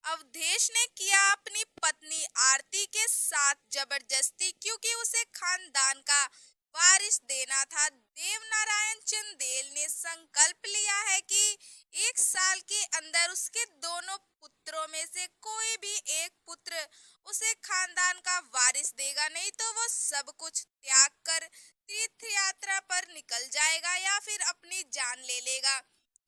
अवधेश ने किया अपनी पत्नी आरती के साथ जबरदस्ती क्योंकि उसे खानदान का वारिस देना था। देवनारायण चंदेल ने संकल्प लिया है कि 1 साल के अंदर उसके दोनों पुत्रों में से कोई भी एक पुत्र उसे खानदान का वारिस देगा, नहीं तो वो सब कुछ त्याग कर तीर्थ यात्रा पर निकल जाएगा या फिर अपनी जान ले लेगा।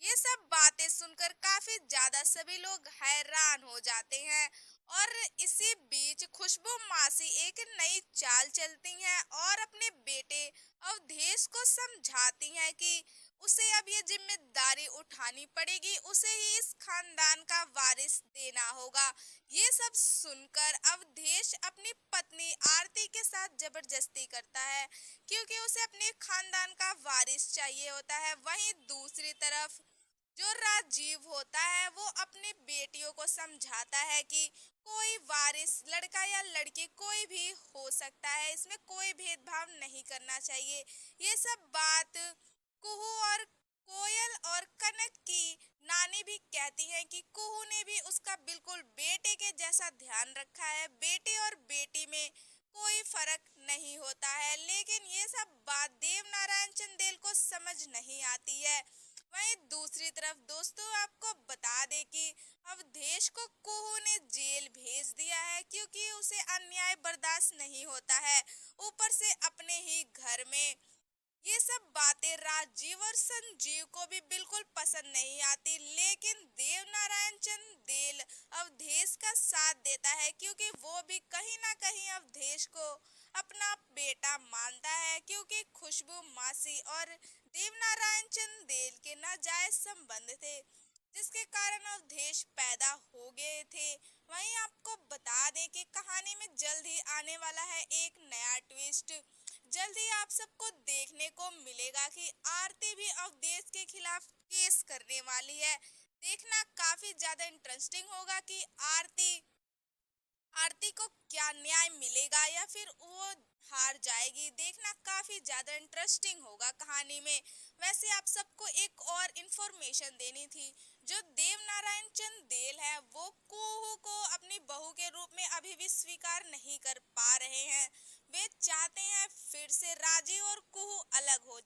ये सब बातें सुनकर काफी ज्यादा सभी लोग हैरान हो जाते हैं। और इसी बीच खुशबू मासी एक नई चाल चलती हैं और अपने बेटे अवधेश को समझाती हैं कि उसे अब ये जिम्मेदारी उठानी पड़ेगी, उसे ही इस खानदान का वारिस देना होगा। ये सब सुनकर अवधेश अपनी पत्नी आरती के साथ जबरदस्ती करता है क्योंकि उसे अपने खानदान का वारिस चाहिए होता है। वहीं दूसरी तरफ जो राजीव होता है वो अपनी बेटियों को समझाता है कि कोई वारिस लड़का या लड़की कोई भी हो सकता है, इसमें कोई भेदभाव नहीं करना चाहिए। ये सब बात कुहू और कोयल और कनक की नानी भी कहती हैं कि कुहू ने भी उसका बिल्कुल बेटे के जैसा ध्यान रखा है, बेटे और बेटी में कोई फर्क नहीं होता है। लेकिन ये सब बात देवनारायण चंदेल को समझ नहीं आती है। वहीं दूसरी तरफ दोस्तों आपको बता दें कि अवधेश को कुहू ने जेल भेज दिया है क्योंकि उसे अन्याय बर्दाश्त नहीं होता है। ऊपर से अपने ही घर में ये सब बातें राजीव और संजीव को भी बिल्कुल पसंद नहीं आती। लेकिन देवनारायण चंदेल अवधेश का साथ देता है क्योंकि वो भी कहीं ना कहीं अवधेश को अपना बेटा मानता है, क्योंकि खुशबू मासी और देवनारायण चंदेल के नाजायज संबंध थे जिसके कारण अवधेश पैदा हो गए थे। वहीं आपको बता दें कि कहानी में जल्द ही आने वाला है एक नया ट्विस्ट। जल्द ही आप सबको देखने को मिलेगा कि आरती भी अवधेश के खिलाफ केस करने वाली है। देखना काफी ज्यादा इंटरेस्टिंग होगा कि आरती आरती को क्या न्याय मिलेगा या फिर वो हार जाएगी। देखना काफी ज्यादा इंटरेस्टिंग होगा कहानी में। वैसे आप सबको एक और इन्फॉर्मेशन देनी थी। जो देवनारायण चंदेल है वो कुहू को अपनी बहू के रूप में अभी भी स्वीकार नहीं कर पा रहे हैं। वे चाहते हैं फिर से राजीव और कुहू अलग हो जाए।